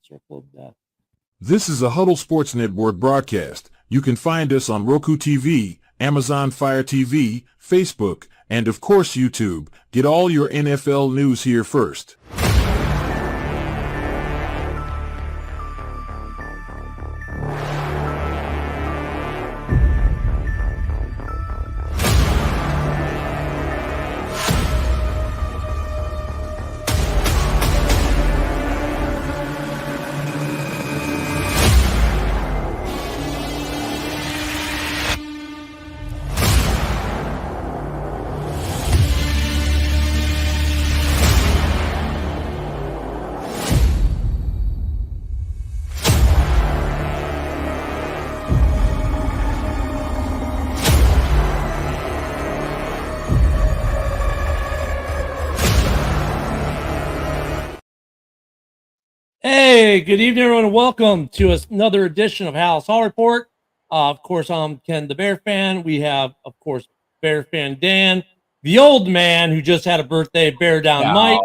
Circle of Death. This is a Huddle Sports Network broadcast. You can find us on Roku TV, Amazon Fire TV, Facebook, and of course YouTube. Get all your NFL news here first. Hey, good evening, everyone, and welcome to another edition of Halas Hall Report. Of course, I'm Ken, the Bear fan. We have, of course, Bear fan Dan, the old man who just had a birthday, Bear Down Mike,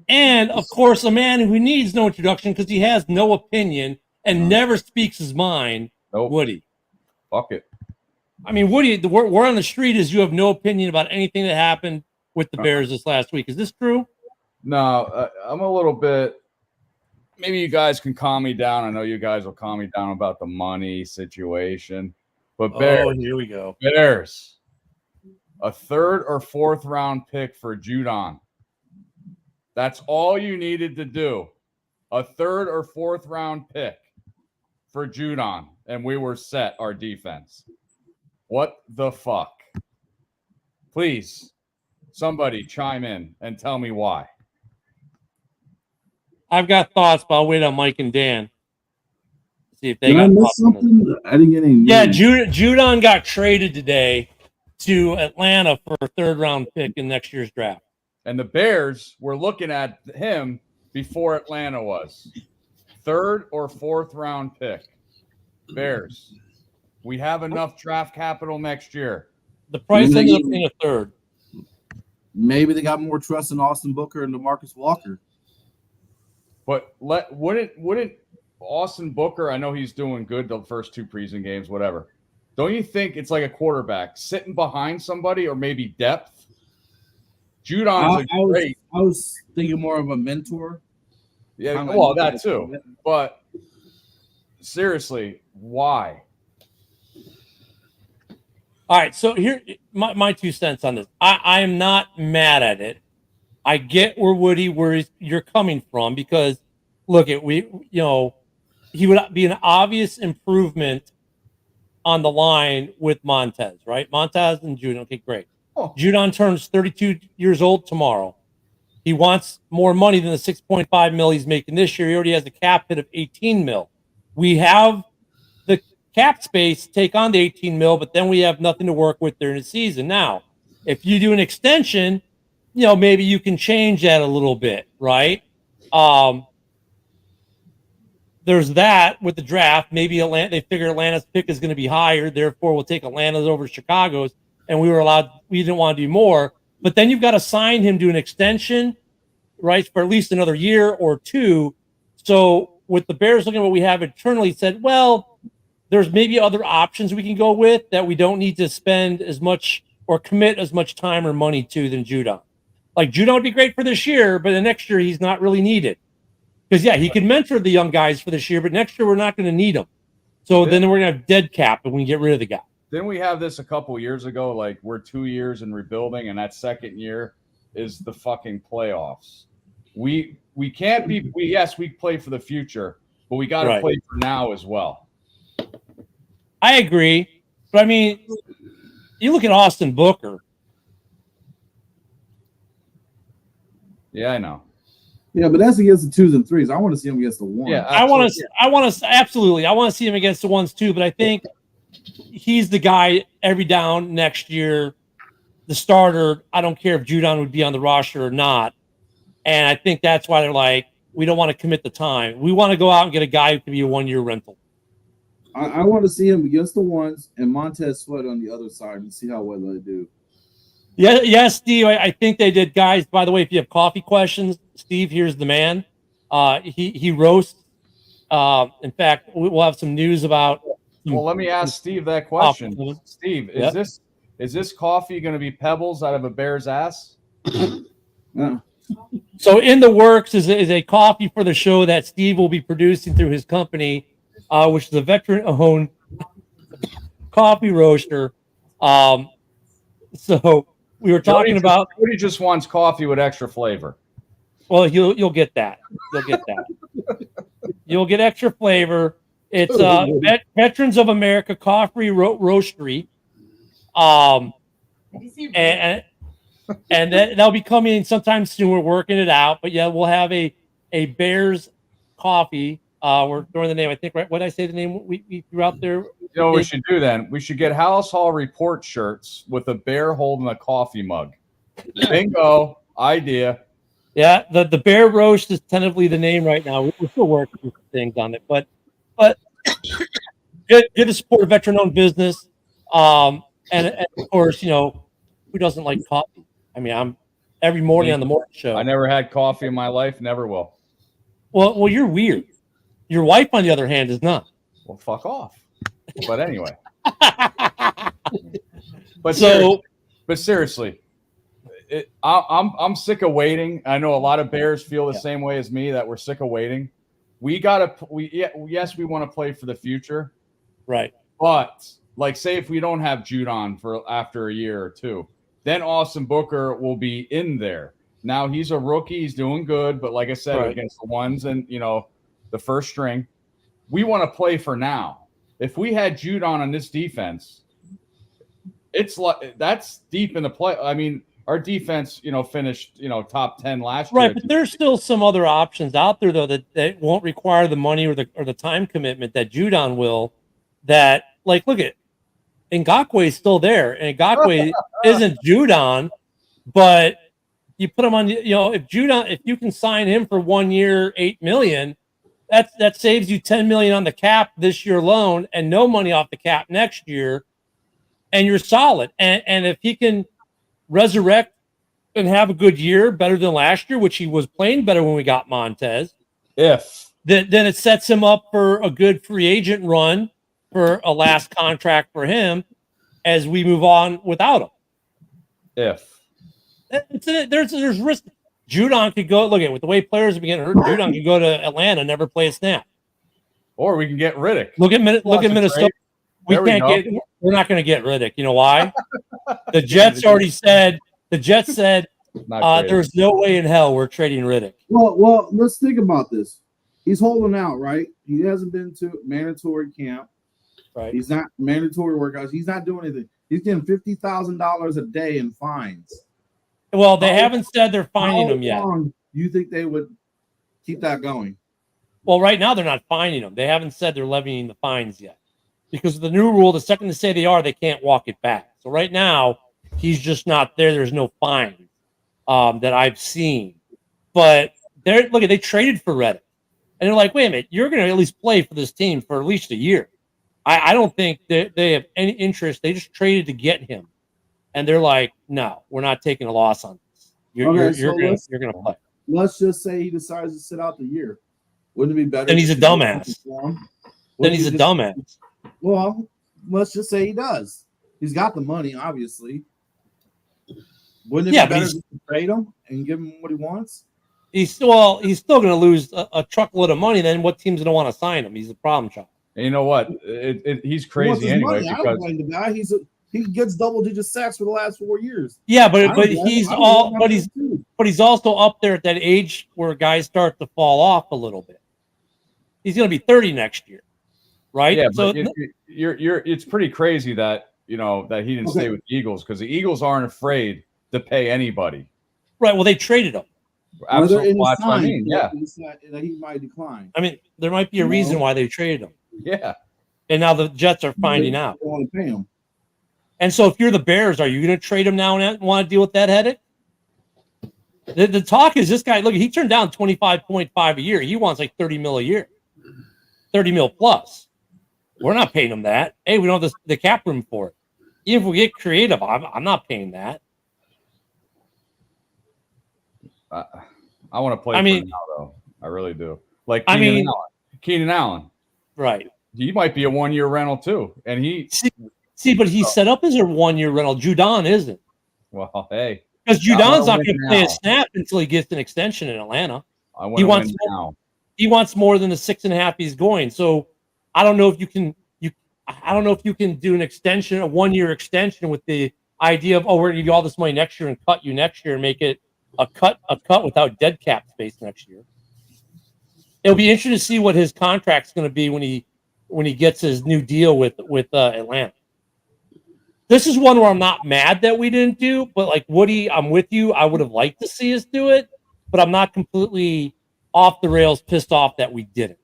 and, of course, a man who needs no introduction because he has no opinion and never speaks his mind, Woody. Fuck it. I mean, Woody, the word on the street is you have no opinion about anything that happened with the Bears this last week. Is this true? No, I'm a little bit. Maybe you guys can calm me down. I know you guys will calm me down about the money situation. But Bears, here we go. Bears, a third or fourth round pick for Judon. That's all you needed to do. A third or fourth round pick for Judon. And we were set, our defense. What the fuck? Please, somebody chime in and tell me why. I've got thoughts, but I'll wait on Mike and Dan. See if they Did got I miss thoughts on this. something? I didn't get any news. Yeah, Judon got traded today to Atlanta for a third-round pick in next year's draft. And the Bears were looking at him before Atlanta was. Third or fourth round pick. Bears. We have enough draft capital next year. The price ended up being a third. Maybe they got more trust in Austin Booker and DeMarcus Walker. But wouldn't Austin Booker, I know he's doing good the first two preseason games, whatever. Don't you think it's like a quarterback sitting behind somebody or maybe depth? Judon's great. I was thinking more of a mentor. Yeah, well, that too. But seriously, why? All right, so here my 2 cents on this. I am not mad at it. I get where you're coming from because look at he would be an obvious improvement on the line with Montez, right? Montez and Judon. Okay, great. Oh. Judon turns 32 years old tomorrow. He wants more money than the $6.5 million he's making this year. He already has a cap hit of $18 million. We have the cap space to take on the $18 million, but then we have nothing to work with during the season. Now, if you do an extension, maybe you can change that a little bit, right? There's that with the draft. Maybe they figure Atlanta's pick is going to be higher, therefore we'll take Atlanta's over Chicago's, and we didn't want to do more. But then you've got to sign him to an extension, right, for at least another year or two. So with the Bears looking at what we have internally, said, well, there's maybe other options we can go with that we don't need to spend as much or commit as much time or money to than Judon. Like, Judon would be great for this year, but the next year he's not really needed. Because, he can mentor the young guys for this year, but next year we're not going to need him. So then we're going to have dead cap and we can get rid of the guy. Didn't we have this a couple years ago? Like, we're 2 years in rebuilding, and that second year is the fucking playoffs. We can't be – we play for the future, but we got to play for now as well. I agree. But, I mean, you look at Austin Booker. Yeah, I know. Yeah, but that's against the 2s and 3s. I want to see him against the 1s. Yeah, I want to see him against the 1s too, but I think he's the guy every down next year, the starter. I don't care if Judon would be on the roster or not. And I think that's why they're like, we don't want to commit the time. We want to go out and get a guy who can be a 1-year rental. I want to see him against the 1s and Montez Sweat on the other side and see how well they do. Yeah, Steve, I think they did. Guys, by the way, if you have coffee questions, Steve, here's the man. He roasts. In fact, we'll have some news about. Well, let me ask Steve that question. Oh, Steve, yep. is this coffee going to be pebbles out of a bear's ass? So in the works is a coffee for the show that Steve will be producing through his company, which is a veteran-owned coffee roaster. So we were talking about. Jody just wants coffee with extra flavor. Well, you'll get that. You'll get that. You'll get extra flavor. It's Veterans of America Coffee Roastery. And that'll be coming sometime soon. We're working it out, but yeah, we'll have a Bears coffee. We're throwing the name. I think, right? What did I say the name we threw out there? You know what we should do then? We should get Halas Hall report shirts with a bear holding a coffee mug. Bingo idea. Yeah, the Bear Roast is tentatively the name right now. We're still working with things on it, but good to support a veteran-owned business. And of course, who doesn't like coffee? I mean, I'm every morning on the morning show. I never had coffee in my life, never will. Well, you're weird. Your wife, on the other hand, is not. Well, fuck off. But anyway. Seriously, I'm sick of waiting. I know a lot of Bears feel the same way as me, that we're sick of waiting. Yes, we want to play for the future, right? But like, say if we don't have Judon for after a year or two, then Austin Booker will be in there. Now he's a rookie, he's doing good, but like I said, against the ones and the first string, we want to play for now. If we had Judon on this defense, it's like that's deep in the play. I mean, our defense, finished, top 10 last year. Right, but there's still some other options out there though that won't require the money or the time commitment that Judon will. That, like, look at Ngakoue is still there, and Ngakoue isn't Judon, but you put him on. If you can sign him for 1 year, $8 million, that saves you $10 million on the cap this year alone, and no money off the cap next year, and you're solid. And if he can resurrect and have a good year, better than last year, which he was playing better when we got Montez, then it sets him up for a good free agent run for a last contract for him as we move on without him. There's risk. Judon could go, with the way players have been getting hurt, Judon could go to Atlanta, never play a snap. Or we can get Riddick. Look at Minnesota. We're not going to get Riddick. You know why? The Jets already said. The Jets said there's no way in hell we're trading Riddick. Well, let's think about this. He's holding out, right? He hasn't been to mandatory camp. Right. He's not mandatory workouts. He's not doing anything. He's getting $50,000 a day in fines. Well, they haven't said they're fining him yet. How long do you think they would keep that going? Well, right now they're not fining him. They haven't said they're levying the fines yet. Because of the new rule, the second they say they are, they can't walk it back. So right now, he's just not there. There's no fine that I've seen. But they traded for Reddick. And they're like, wait a minute, you're going to at least play for this team for at least a year. I don't think they have any interest. They just traded to get him. And they're like, no, we're not taking a loss on this. You're going to play. Let's just say he decides to sit out the year. Wouldn't it be better? Then he's a dumbass. Then he's a dumbass. Well, let's just say he does. He's got the money, obviously. Wouldn't it be better to trade him and give him what he wants? He's still going to lose a truckload of money. Then what team's going to want to sign him? He's a problem child. And you know what? He's crazy anyway. Because I don't blame the guy. He gets double-digit sacks for the last 4 years. Yeah, but he's also up there at that age where guys start to fall off a little bit. He's going to be 30 next year, right? Yeah, so it's pretty crazy that that he didn't stay with the Eagles, because the Eagles aren't afraid to pay anybody. Right. Well, they traded him. Absolutely. He might decline. I mean, there might be a reason why they traded him. Yeah. And now the Jets are finding out. They want to pay him. And so if you're the Bears, are you going to trade him now and want to deal with that headache? The talk is this guy, look, he turned down 25.5 a year. He wants like 30 mil a year. 30 mil plus. We're not paying him that. Hey, we don't have the cap room for it. Even if we get creative, I'm not paying that. I want to play for him now, though. I really do. Like Allen. Keenan Allen. Right. He might be a 1-year rental too. And but he's set up as a 1-year rental. Judon isn't. Well, hey. Because Judon's not going to play a snap until he gets an extension in Atlanta. He wants now. He wants more than the 6.5 he's going. So I don't know if you can do an extension, a 1-year extension with the idea of, we're going to give you all this money next year and cut you next year and make it a cut without dead cap space next year. It'll be interesting to see what his contract's going to be when he gets his new deal with Atlanta. This is one where I'm not mad that we didn't do, but like Woody, I'm with you. I would have liked to see us do it, but I'm not completely off the rails pissed off that we didn't.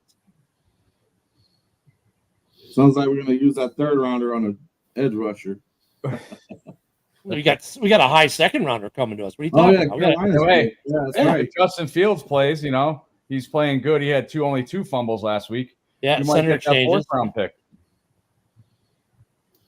Sounds like we're going to use that third rounder on an edge rusher. We got a high second rounder coming to us. What are you talking about? That's right. Justin Fields plays, he's playing good. He had only two fumbles last week. Yeah, you might get that fourth-round pick.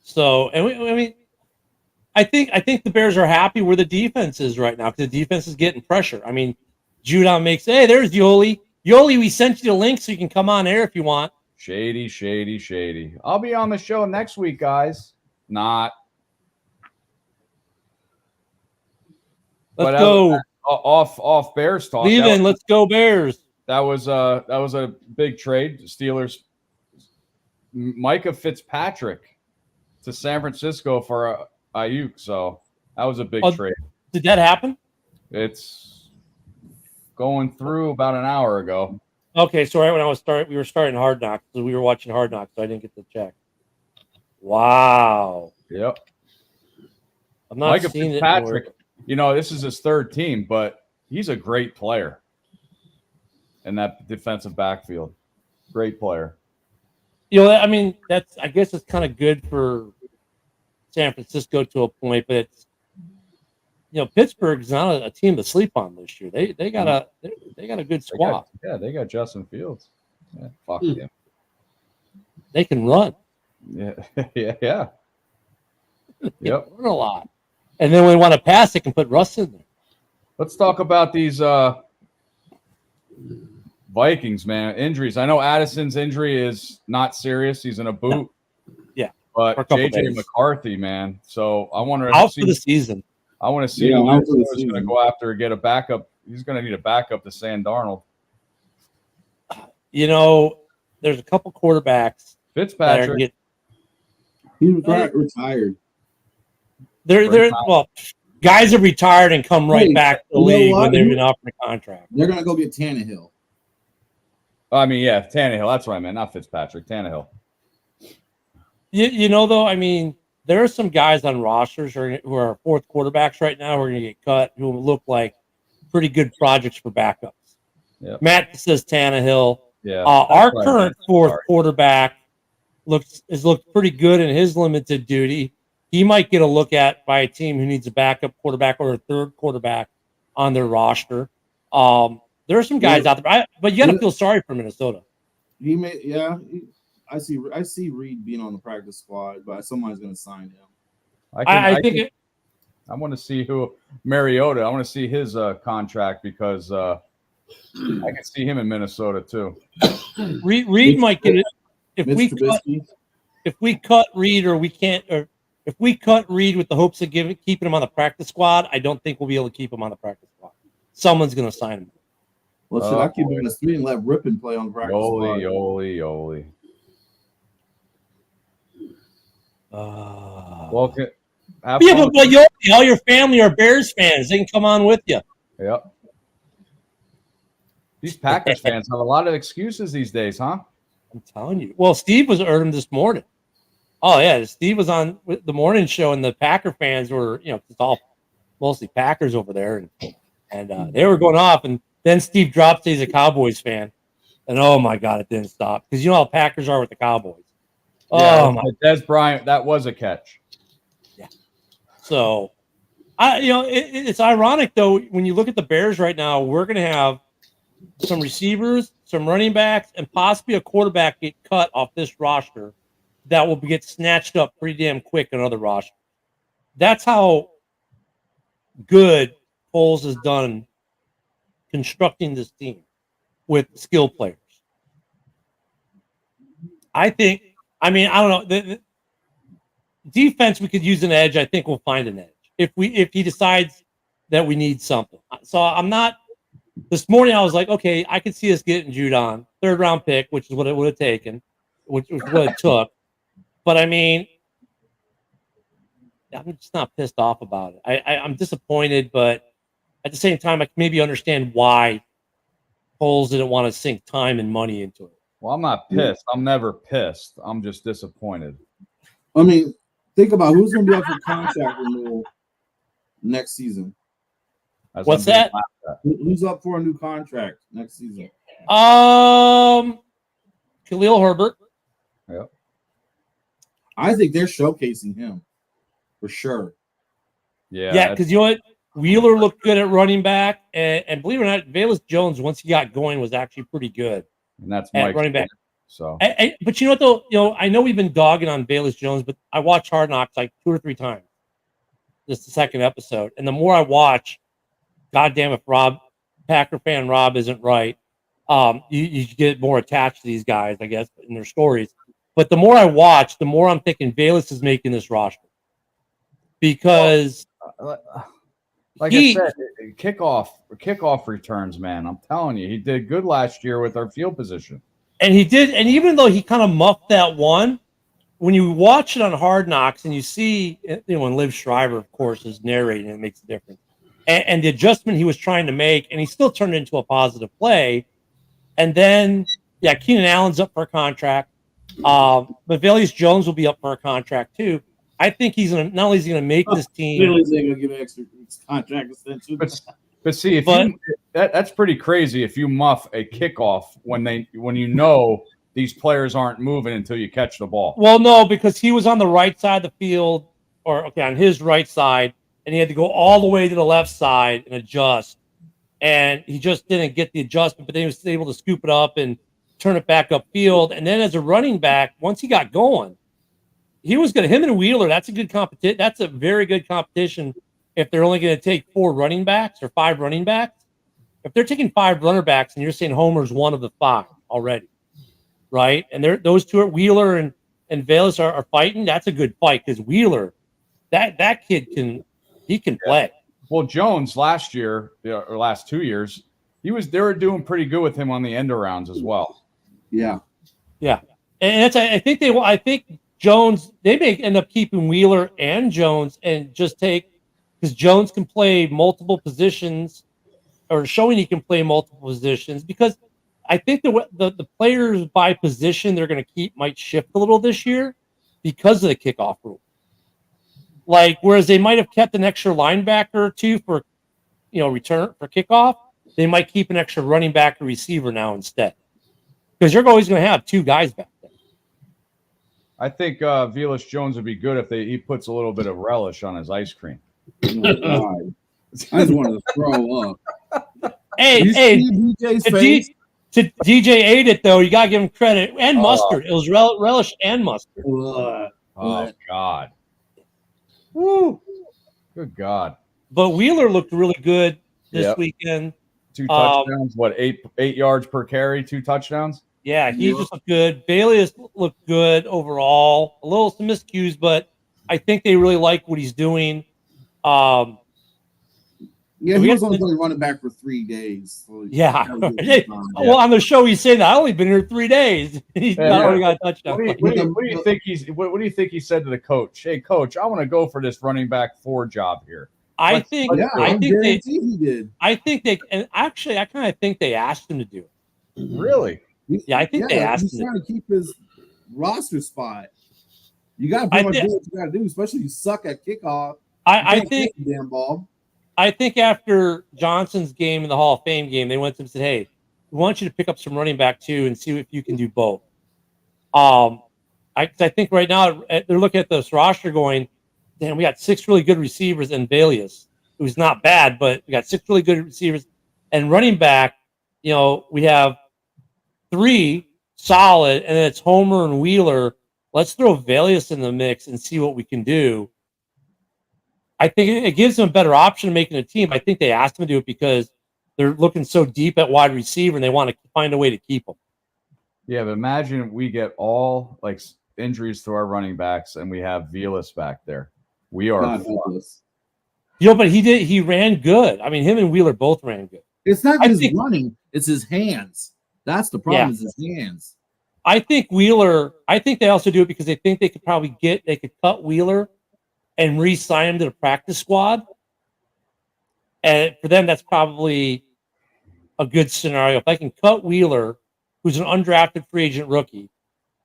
So, I think the Bears are happy where the defense is right now because the defense is getting pressure. I mean, Judon makes, hey, there's Yoli. Yoli, we sent you the link so you can come on air if you want. Shady, shady, shady. I'll be on the show next week, guys. Not. Let's go. Off Bears talk. Let's go Bears. That was a big trade. Steelers. Micah Fitzpatrick to San Francisco for Ayuk. So that was a big trade. Did that happen? It's going through about an hour ago. Okay, so right when we were starting Hard Knocks, so we were watching Hard Knocks, so I didn't get to check. Wow. Yep. I'm not Micah seeing Fitzpatrick. This is his third team, but he's a great player in that defensive backfield. Great player. I guess it's kind of good for San Francisco to a point, but it's Pittsburgh's not a team to sleep on this year. They got a good squad. They got Justin Fields. Yeah, fuck him. They can run. Yeah, yeah. Yep. Run a lot. And then when we want to pass, they can put Russ in there. Let's talk about these Vikings, man. Injuries. I know Addison's injury is not serious. He's in a boot. Yeah. But JJ McCarthy, man. So I want to out for the season. I want to see who's going to go after get a backup. He's going to need a backup to Sam Darnold. There's a couple quarterbacks. Fitzpatrick. He's retired. Guys have retired and come back to the league when they've been offered a contract. They're going to go get Tannehill. Tannehill. That's what I meant. Not Fitzpatrick. Tannehill. Though, there are some guys on rosters who are fourth quarterbacks right now who are going to get cut who look like pretty good projects for backups. Yep. Matt says Tannehill. Yeah. Our current fourth quarterback has looked pretty good in his limited duty. He might get a look at by a team who needs a backup quarterback or a third quarterback on their roster. There are some guys out there, but you got to feel sorry for Minnesota. I see Reed being on the practice squad, but somebody's going to sign him. I want to see who Mariota. I want to see his contract because I can see him in Minnesota too. Reed might get it if we cut Reed, or we can't, or if we cut Reed with the hopes of keeping him on the practice squad. I don't think we'll be able to keep him on the practice squad. Someone's going to sign him. Well, should I keep him in the street and let Rippon play on the practice squad? Yoli. But all your family are Bears fans. They can come on with you. Yep. These Packers fans have a lot of excuses these days, huh? I'm telling you. Well, Steve was at him this morning. Oh yeah, Steve was on the morning show, and the Packer fans were, it's all mostly Packers over there, and they were going off. And then Steve drops he's a Cowboys fan, and oh my God, it didn't stop because you know how Packers are with the Cowboys. Yeah, Des Bryant, that was a catch. Yeah. So, it's ironic though when you look at the Bears right now. We're going to have some receivers, some running backs, and possibly a quarterback get cut off this roster that will get snatched up pretty damn quick in other rosters. That's how good Foles has done constructing this team. with skill players. I think. I mean, I don't know. The defense, we could use an edge. I think we'll find an edge if he decides that we need something. So I'm not. This morning I was like, okay, I could see us getting Judon, 3rd round pick, which is what it would have taken, which was what it took. But I mean, I'm just not pissed off about it. I'm disappointed, but at the same time, I can maybe understand why Poles didn't want to sink time and money into it. Well, I'm not pissed. I'm never pissed. I'm just disappointed. I mean, think about who's going to be up for contract renewal next season. What's that? Who's up for a new contract next season? Khalil Herbert. Yeah. I think they're showcasing him for sure. Yeah, because you know what? Wheeler looked good at running back, and believe it or not, Velus Jones, once he got going, was actually pretty good. And that's at running back. So, but you know what though? You know, I know we've been dogging on Velus Jones, but I watched Hard Knocks like 2 or 3 times. Just the second episode, and the more I watch, goddamn, if Packer fan Rob isn't right, you get more attached to these guys, I guess, in their stories. But the more I watch, the more I'm thinking Velus is making this roster because, like I said, kickoff returns, man. I'm telling you, he did good last year with our field position. And he did, and even though he kind of muffed that one, when you watch it on Hard Knocks and you see, when Liv Shriver, of course, is narrating, it makes a difference. And the adjustment he was trying to make, and he still turned it into a positive play. And then, Keenan Allen's up for a contract. But Velus Jones will be up for a contract too. I think he's gonna not only is he gonna make this team. Velus ain't gonna give an extra contract extension. But see, that's pretty crazy if you muff a kickoff when you know these players aren't moving until you catch the ball. Well, no, because he was on the right side of the field, on his right side, and he had to go all the way to the left side and adjust. And he just didn't get the adjustment, but then he was able to scoop it up and turn it back upfield. And then as a running back, once he got going, he was good. Him and Wheeler, that's a good competition. That's a very good competition if they're only going to take 4 running backs or 5 running backs. If they're taking 5 runner backs and you're saying Homer's one of the 5 already, right? And those two are Wheeler and Velus are fighting. That's a good fight because Wheeler, that kid can play. Well, Jones last year or last 2 years, they were doing pretty good with him on the end arounds as well. Yeah. And I think Jones, they may end up keeping Wheeler and Jones and just because Jones can play multiple positions or showing he can play multiple positions because I think the players by position they're going to keep might shift a little this year because of the kickoff rule. Like, whereas they might have kept an extra linebacker or 2 for, return for kickoff, they might keep an extra running back or receiver now instead. Because you're always going to have 2 guys back there. I think Velus Jones would be good if he puts a little bit of relish on his ice cream. Oh, I just wanted to throw up. Hey, DJ's face? DJ ate it, though. You got to give him credit. And mustard. It was relish and mustard. Oh, God. Woo. Good God. But Wheeler looked really good this weekend. 2 touchdowns, 8 yards per carry, 2 touchdowns? Yeah, he just looked good. Bailey looked good overall. A little some miscues, but I think they really like what he's doing. He was only running back for 3 days. So well, on the show he's saying that I only been here 3 days. He's already got a touchdown. What do you think he said to the coach? Hey, coach, I want to go for this running back 4 job here. I think he did. I think and actually I kind of think they asked him to do it. Really? Yeah, I think they asked him. He's trying to keep his roster spot. You got to do what you got to do, especially if you suck at kickoff. I think damn ball. I think after Johnson's game in the Hall of Fame game, they went to him and said, "Hey, we want you to pick up some running back too and see if you can do both." I think right now they're looking at this roster going, "Damn, we got 6 really good receivers and Velus, who's not bad, but we got 6 really good receivers and running back. We have 3 solid, and then it's Homer and Wheeler. Let's throw Velus in the mix and see what we can do." I think it gives them a better option of making a team. I think they asked him to do it because they're looking so deep at wide receiver, and they want to find a way to keep them. Yeah, but imagine we get all like injuries to our running backs, and we have Vilas back there. We are. But he ran good. I mean, him and Wheeler both ran good. It's not his running; it's his hands. That's the problem. Yeah. Is his hands. I think they also do it because they think they could cut Wheeler and re-sign him to the practice squad. And for them, that's probably a good scenario. If I can cut Wheeler, who's an undrafted free agent rookie,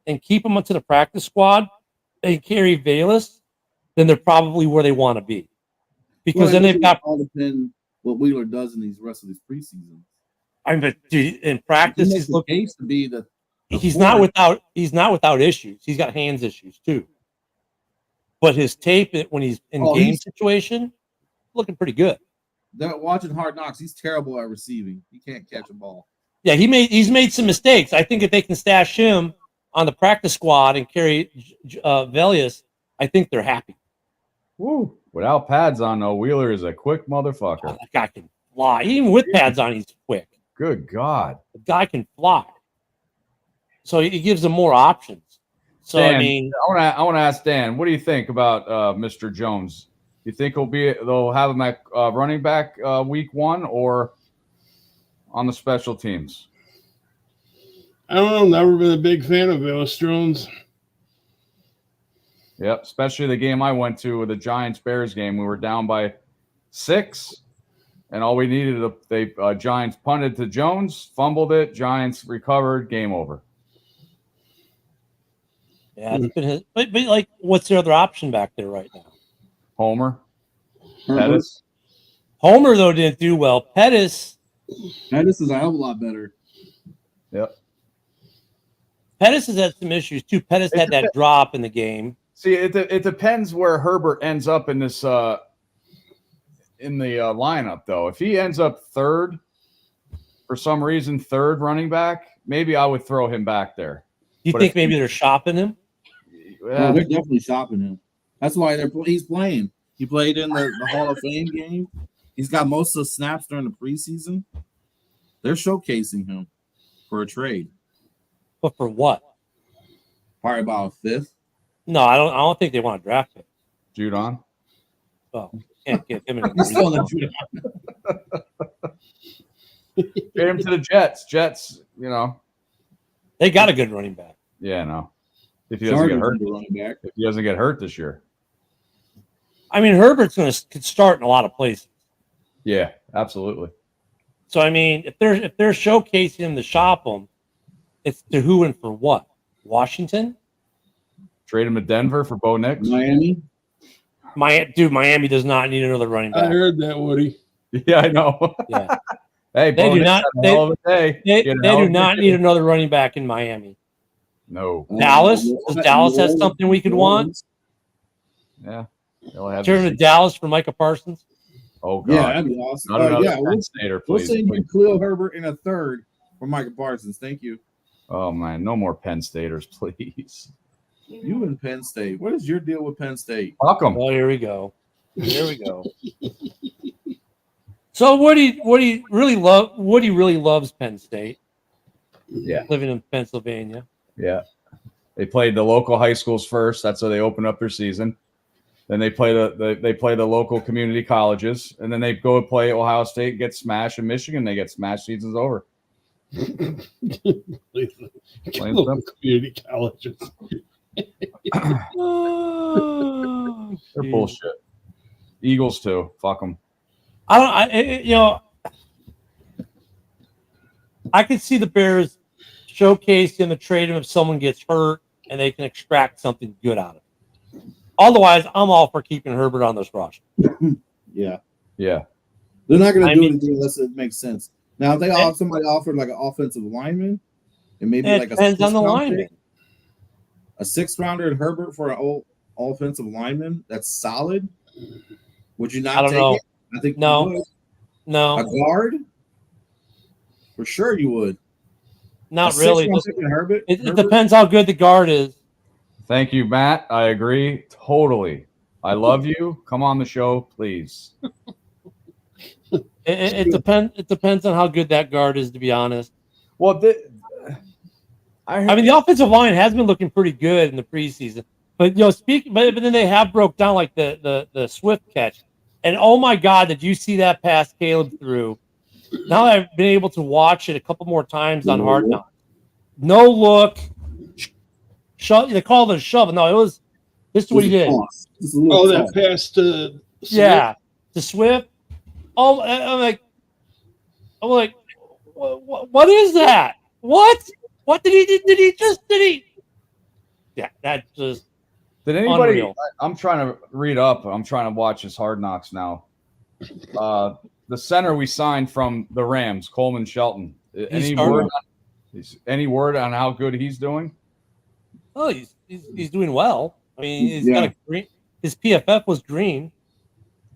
and keep him onto the practice squad and carry Vilas, then they're probably where they want to be. Because then they've got all depend what Wheeler does in these rest of these preseasons. I mean, in practice, he's looking to be the he's not without issues. He's got hands issues too. But his tape when he's in game situation, looking pretty good. They're watching Hard Knocks. He's terrible at receiving. He can't catch a ball. Yeah, he's made some mistakes. I think if they can stash him on the practice squad and carry Velius, I think they're happy. Woo! Without pads on, though, Wheeler is a quick motherfucker. Oh, that guy can fly. Even with pads on, he's quick. Good God. The guy can fly. So he gives them more options. So Dan, I mean, I want to ask Dan, what do you think about Mr. Jones? You think they'll have him at running back week 1 or on the special teams? I don't know. Never been a big fan of Vilas Jones. Yep, especially the game I went to with the Giants-Bears game. We were down by 6, and all we needed, Giants punted to Jones, fumbled it, Giants recovered, game over. yeah, it's been but like, what's the other option back there right now? Homer. Pettis. Homer, though, didn't do well. Pettis is a hell of a lot better. Yep. Pettis has had some issues, too. Pettis had that drop in the game. See, it depends where Herbert ends up in this lineup, though. If he ends up third, for some reason, third running back, maybe I would throw him back there. You think maybe they're shopping him? Yeah, they're definitely shopping him. That's why he's playing. He played in the Hall of Fame game. He's got most of the snaps during the preseason. They're showcasing him for a trade. But for what? Probably about a 5th. No, I don't think they want to draft him. Judon? Oh, can't get him in He's still in the Get him to the Jets. Jets, they got a good running back. Yeah, no. If he doesn't get hurt, if he doesn't get hurt this year. I mean, Herbert's could start in a lot of places. Yeah, absolutely. So I mean, if they're showcasing him to shop him, it's to who and for what? Washington? Trade him to Denver for Bo Nix. Miami? Miami does not need another running back. I heard that, Woody. Yeah, I know. Yeah. Hey, they do not. They do not need it. another running back in Miami. No. Dallas? Does Dallas have something we could want? Yeah. Turn to Dallas for Micah Parsons. Oh God. Yeah, that'd be awesome. We'll send you Khalil Herbert in a third for Micah Parsons. Thank you. Oh man, no more Penn Staters, please. You in Penn State. What is your deal with Penn State? Fuck them. Oh, here we go. So Woody really loves Penn State. Yeah. Living in Pennsylvania. Yeah. They played the local high schools first. That's how they open up their season. Then they play the local community colleges, and then they go play Ohio State, get smashed, and Michigan they get smashed. Season's over. Local community colleges. They're bullshit. Eagles too. Fuck them. I could see the Bears showcasing the trade him if someone gets hurt and they can extract something good out of it. Otherwise, I'm all for keeping Herbert on this roster. Yeah. Yeah. They're not going to do anything unless it makes sense. Now, if somebody offered like an offensive lineman, and maybe like depends on the lineman. A 6th rounder in Herbert for an old offensive lineman that's solid. Would you not take it? I think you would. No. A guard? For sure you would. Not really. Herbert? It depends how good the guard is. Thank you, Matt. I agree totally. I love you. Come on the show, please. It depends. It depends on how good that guard is, to be honest. Well, I mean, the offensive line has been looking pretty good in the preseason, but but then they have broke down like the Swift catch, and oh my God, did you see that pass Caleb threw? Now that I've been able to watch it a couple more times on Hard Knocks. No look, they called it a shove. No, it was. This is what he did. Oh, that pass to Swift. To Swift. Oh, I'm like, what is that? What? What did he? Did he? Yeah, that just. Did anybody? Unreal. I'm trying to read up. I'm trying to watch his Hard Knocks now. The center we signed from the Rams, Coleman Shelton. Any word on how good he's doing? Oh, he's doing well. I mean, he's got a green. His PFF was green.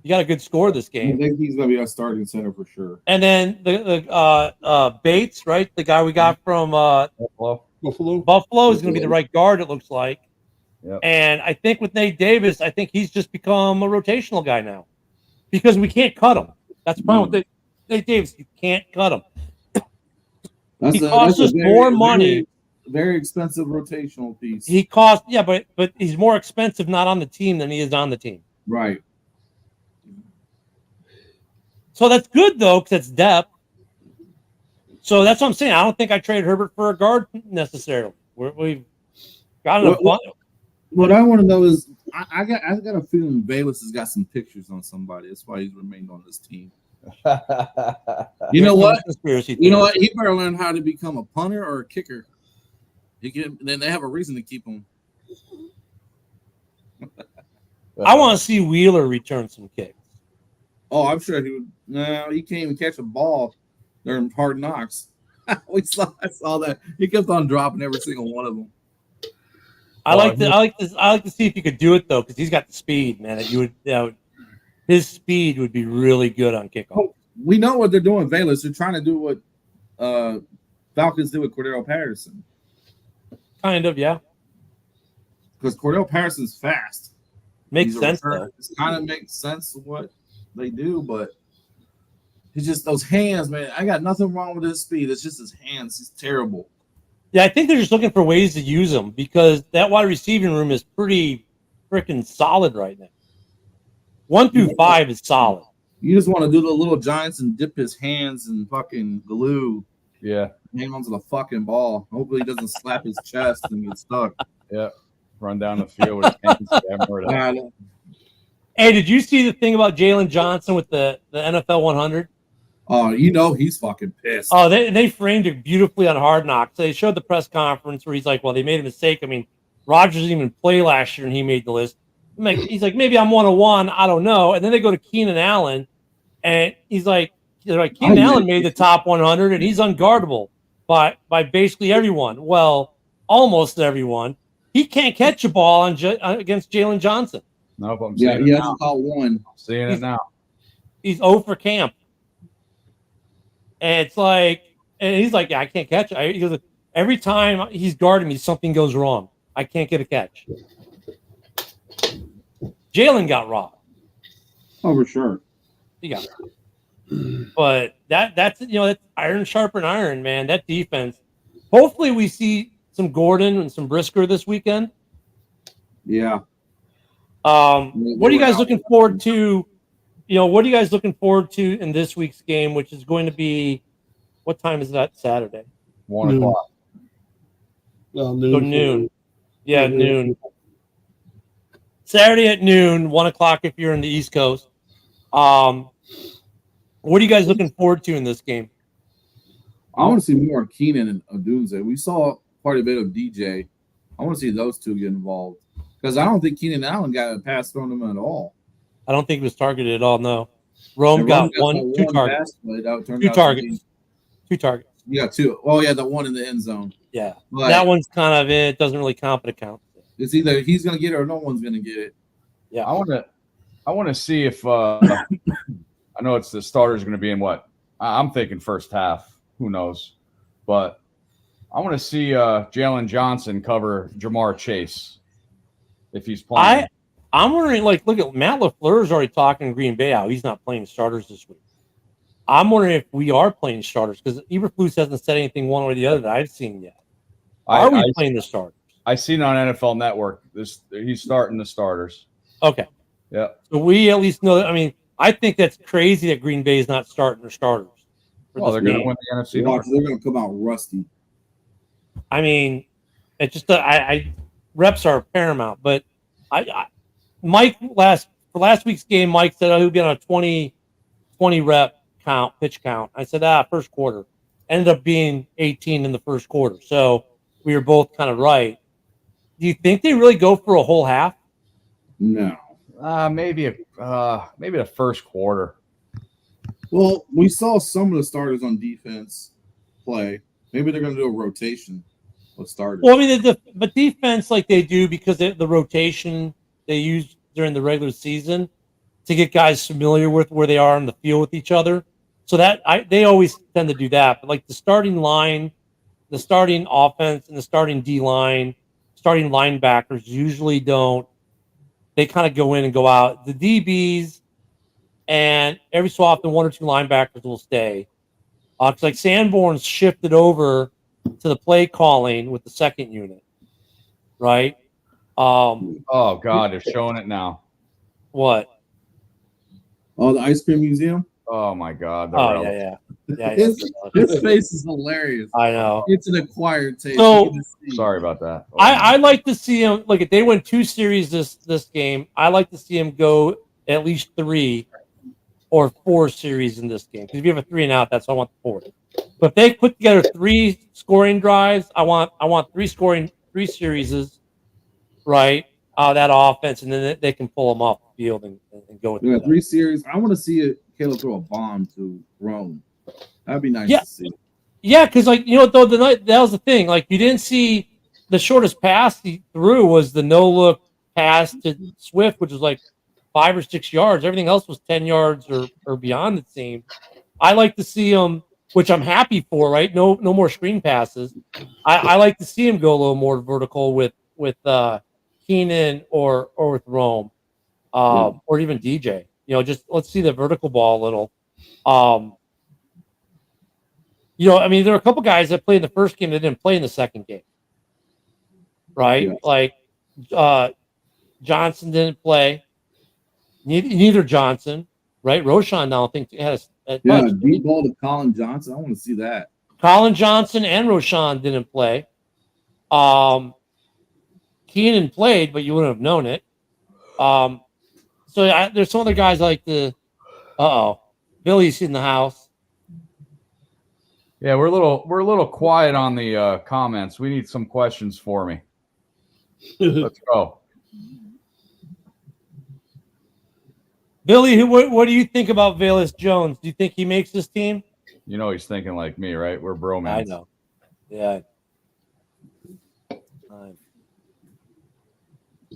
He got a good score this game. I think he's going to be our starting center for sure. And then the Bates, right? The guy we got from Buffalo is going to be the right guard. It looks like. Yep. And I think with Nate Davis, I think he's just become a rotational guy now because we can't cut him. That's the problem with Nate Davis. You can't cut him. He costs us more money. Very expensive rotational piece. He costs, but he's more expensive not on the team than he is on the team. Right. So that's good though, because it's depth. So that's what I'm saying. I don't think I trade Herbert for a guard necessarily. We've got enough fun. What I want to know is, I got a feeling Bayless has got some pictures on somebody. That's why he's remained on this team. You know what? You know what? He better learn how to become a punter or a kicker. Then they have a reason to keep him. I want to see Wheeler return some kicks. Oh, I'm sure he would. No, he can't even catch a ball during Hard Knocks. I saw that. He kept on dropping every single one of them. I like to see if you could do it though, because he's got the speed, man. His speed would be really good on kickoff. Oh, we know what they're doing, Bayless. They're trying to do what Falcons did with Cordero Patterson. Kind of, yeah. Because Cordell Patterson's fast. Makes sense, though. It kind of makes sense what they do, but he's just those hands, man. I got nothing wrong with his speed. It's just his hands. He's terrible. Yeah, I think they're just looking for ways to use him because that wide receiving room is pretty freaking solid right now. 1 through 5 is solid. You just want to do the little Giants and dip his hands in fucking glue. Yeah. Hang onto the fucking ball. Hopefully he doesn't slap his chest and get stuck. Yeah. Run down the field with his hands. Hey, did you see the thing about Jalen Johnson with the NFL 100? Oh, you know he's fucking pissed. Oh, they framed it beautifully on Hard Knocks. They showed the press conference where he's like, well, they made a mistake. I mean, Rodgers didn't even play last year, and he made the list. He's like, maybe I'm 101. I don't know. And then they go to Keenan Allen, and he's like, Keenan Allen made the top 100, and he's unguardable by basically everyone. Well, almost everyone. He can't catch a ball against Jalen Johnson. Nope, I'm seeing it he now. hasn't caught one. I'm seeing it now. He's 0 for camp. And it's like, and he's like, yeah, I can't catch it. He goes, every time he's guarding me, something goes wrong. I can't get a catch. Jalen got robbed. Oh, for sure. He got robbed. But that's iron sharpen iron, man. That defense. Hopefully we see some Gordon and some Brisker this weekend. Yeah. What are you guys looking forward to? What are you guys looking forward to in this week's game, which is going to be, what time is that Saturday? 1 o'clock. Well, noon. So noon. Yeah, noon. Saturday at noon, 1 o'clock if you're in the East Coast. What are you guys looking forward to in this game? I want to see more of Keenan and Odunze. We saw quite a bit of DJ. I want to see those two get involved. Because I don't think Keenan Allen got a pass thrown to him at all. I don't think it was targeted at all, no. Rome got two targets. Two targets. You got two. Oh, yeah, the one in the end zone. Yeah. But that one's kind of it. Doesn't really count, but it counts. It's either he's going to get it or no one's going to get it. Yeah. I want to see if I know it's the starter's going to be in what? I'm thinking first half. Who knows? But I want to see Jalen Johnson cover Jamar Chase if he's playing. I'm wondering, look at Matt LaFleur's already talking Green Bay how he's not playing starters this week. I'm wondering if we are playing starters because Eberflus hasn't said anything one way or the other that I've seen yet. Are we playing the starters? I seen on NFL Network he's starting the starters. Okay. Yeah. So we at least know that. I mean, I think that's crazy that Green Bay is not starting their starters. Well, they're going to win the NFC North. They're going to come out rusty. I mean, it's just reps are paramount. But Mike last week's game, Mike said he would be on a 20 rep pitch count. I said first quarter. Ended up being 18 in the first quarter. So we were both kind of right. Do you think they really go for a whole half? No. Maybe the first quarter. Well, we saw some of the starters on defense play. Maybe they're going to do a rotation of starters. Well, I mean, but defense like they do because the rotation they use during the regular season to get guys familiar with where they are on the field with each other. So that they always tend to do that. But like the starting line, the starting offense, and the starting D line, starting linebackers usually don't. They kind of go in and go out. The DBs and every so often one or two linebackers will stay. It's like Sanborn's shifted over to the play calling with the second unit, right? Oh God, they're showing it now. What? Oh, the ice cream museum. Oh my God. Yeah. His face is hilarious. I know. It's an acquired taste. So sorry about that. I like to see him. Like if they win 2 series this game, I like to see him go at least 3 or 4 series in this game. Because if you have a 3 and out, that's what I want the 4th. But if they put together 3 scoring drives, I want 3 series, right? That offense, and then they can pull them off the field and go with that. 3 series. I want to see Caleb throw a bomb to Rome. That'd be nice to see. Yeah, because like though that was the thing. Like you didn't see the shortest pass he threw was the no look pass to Swift, which was like 5 or 6 yards. Everything else was 10 yards or beyond. It seemed. I like to see him, which I'm happy for. Right? No more screen passes. I like to see him go a little more vertical with Keenan or with Rome, or even DJ. Just let's see the vertical ball a little. I mean, there are a couple guys that played in the first game that didn't play in the second game, right? Yeah. Like Johnson didn't play. Neither Johnson, right? Roshan now I think had a deep ball to Colin Johnson. I want to see that. Colin Johnson and Roshan didn't play. Keenan played, but you wouldn't have known it. So there's some other guys like Billy's in the house. Yeah, we're a little quiet on the comments. We need some questions for me. Let's go. Billy, what do you think about Velus Jones? Do you think he makes this team? He's thinking like me, right? We're bromance. I know. Yeah.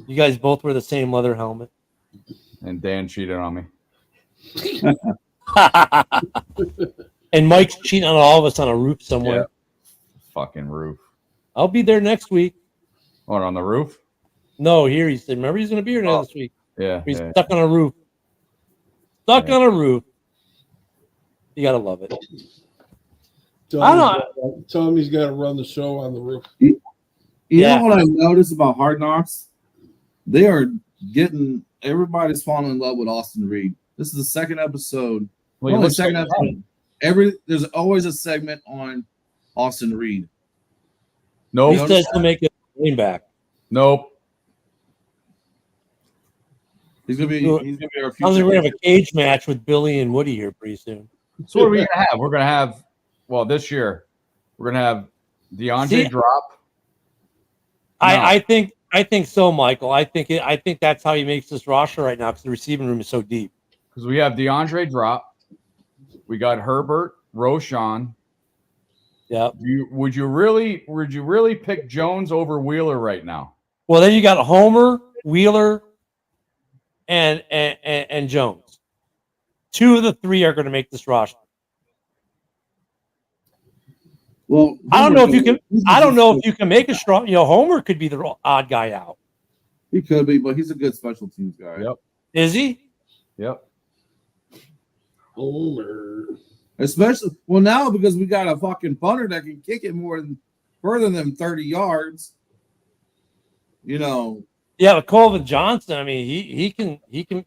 You guys both wear the same leather helmet. And Dan cheated on me. And Mike's cheating on all of us on a roof somewhere. Yeah. Fucking roof. I'll be there next week. What, on the roof? No, here he said. Remember, he's going to be here next week. Yeah. He's stuck on a roof. Stuck on a roof. You got to love it. Tommy's got to run the show on the roof. You know what I noticed about Hard Knocks? They are everybody's falling in love with Austin Reed. This is the second episode. Well, the second episode. There's always a segment on Austin Reed. Nope. He says to make it running back. Nope. He's gonna be our future. We're gonna have a cage match with Billy and Woody here pretty soon. So what are we gonna have? We're gonna have this year we're gonna have DeAndre drop. I think so, Michael. I think that's how he makes this roster right now because the receiving room is so deep. Because we have DeAndre drop, we got Herbert, Roshan. Yeah. Would you really pick Jones over Wheeler right now? Well, then you got Homer, Wheeler, and Jones. 2 of the 3 are going to make this roster. Well, I don't know if you can make a strong. Homer could be the odd guy out. He could be, but he's a good special teams guy. Yep. Is he? Yep. Homer. Especially now because we got a fucking punter that can kick it further than 30 yards. You know. Yeah, but Colvin Johnson, I mean, he can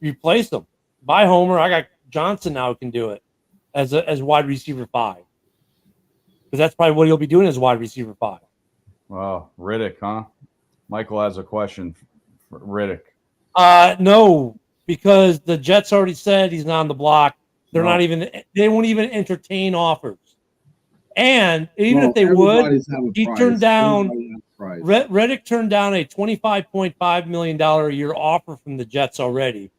replace him. By Homer, I got Johnson now who can do it as wide receiver 5. Because that's probably what he'll be doing as wide receiver 5. Wow, Riddick, huh? Michael has a question for Riddick. No, because the Jets already said he's not on the block. They won't even entertain offers. And even if they would, he turned down Reddick turned down a $25.5 million a year offer from the Jets already.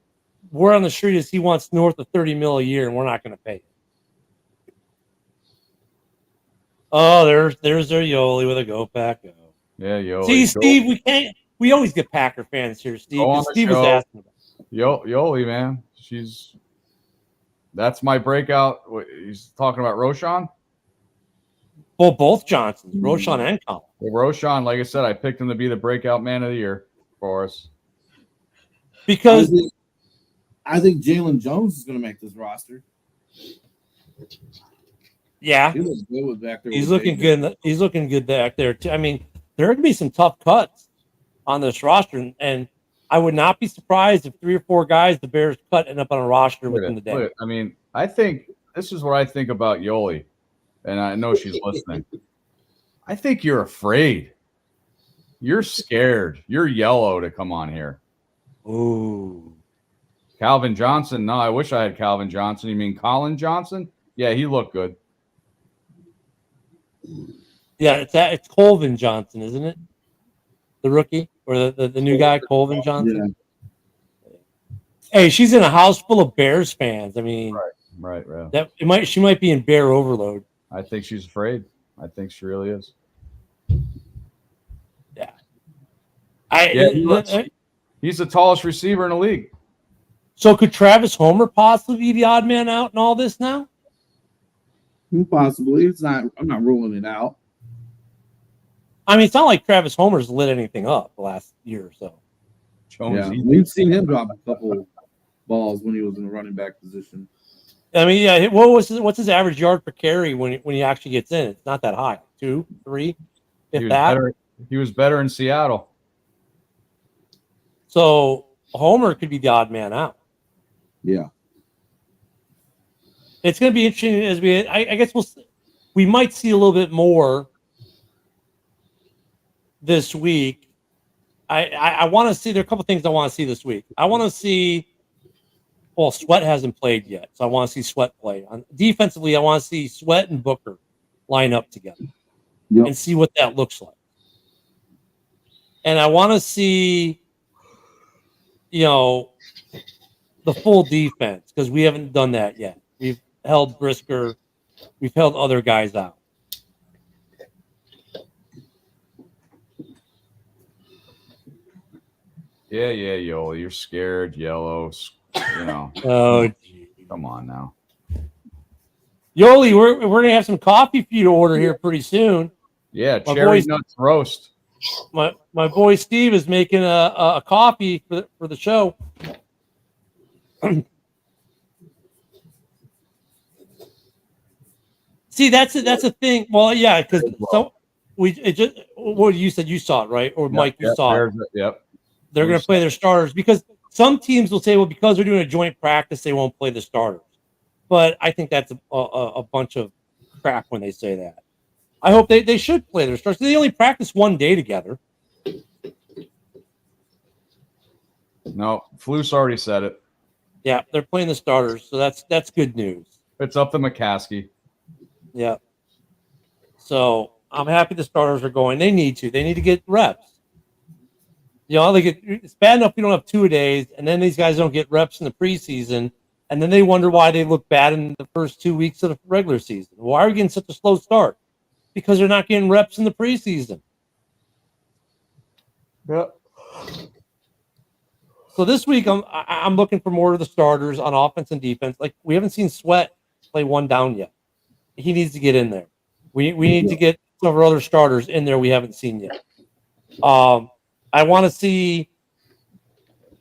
Word on the street is he wants north of $30 million a year, and we're not going to pay it. Oh, there's their Yoli with a go pack go. Yeah, Yoli. See, Steve, we always get Packer fans here, Steve. Steve was asking about Yoli, man. That's my breakout. He's talking about Roshan. Well, both Johnsons, Roshan and Collins. Well, Roshan, like I said, I picked him to be the breakout man of the year for us. Because I think Jalen Jones is going to make this roster. Yeah, he looks good back there. He's looking good. He's looking good back there too. I mean, there are going to be some tough cuts on this roster, and I would not be surprised if 3 or 4 guys the Bears cut end up on a roster within the day. I mean, I think this is what I think about Yoli, and I know she's listening. I think you're afraid. You're scared. You're yellow to come on here. Ooh. Calvin Johnson. No, I wish I had Calvin Johnson. You mean Colin Johnson? Yeah, he looked good. Yeah, it's Colvin Johnson, isn't it? The rookie or the new guy, Colvin Johnson. Yeah. Hey, she's in a house full of Bears fans. I mean, right. She might be in bear overload. I think she's afraid. I think she really is. Yeah. He's the tallest receiver in the league. So could Travis Homer possibly be the odd man out in all this now? Possibly. It's not. I'm not ruling it out. I mean, it's not like Travis Homer's lit anything up the last year or so. We've seen him drop a couple balls when he was in the running back position. I mean, yeah. What's his average yard per carry when he actually gets in? It's not that high. 2, 3, if that. He was better in Seattle. So Homer could be the odd man out. Yeah. It's going to be interesting as I guess we might see a little bit more this week. I want to see, there are a couple things I want to see this week. I want to see, well, Sweat hasn't played yet, so I want to see Sweat play. Defensively, I want to see Sweat and Booker line up together and see what that looks like. And I want to see, the full defense, because we haven't done that yet. We've held Brisker. We've held other guys out. Yeah, Yoli. You're scared, yellow. Oh, geez. Come on now. Yoli, we're going to have some coffee for you to order here pretty soon. Yeah, cherry nuts roast. My boy Steve is making a coffee for the show. See, that's a thing. Well, yeah, because you said you saw it, right? Or Mike, you saw it. Yep. They're going to play their starters because some teams will say, well, because they're doing a joint practice, they won't play the starters. But I think that's a bunch of crap when they say that. I hope they should play their starters. They only practice one day together. No, Flus already said it. Yeah, they're playing the starters, so that's good news. It's up to McCaskey. Yeah. So I'm happy the starters are going. They need to get reps. It's bad enough we don't have 2-a-days, and then these guys don't get reps in the preseason, and then they wonder why they look bad in the first 2 weeks of the regular season. Why are we getting such a slow start? Because they're not getting reps in the preseason. Yep. So this week I'm looking for more of the starters on offense and defense. Like, we haven't seen Sweat play one down yet. He needs to get in there. We need to get some of our other starters in there we haven't seen yet. I want to see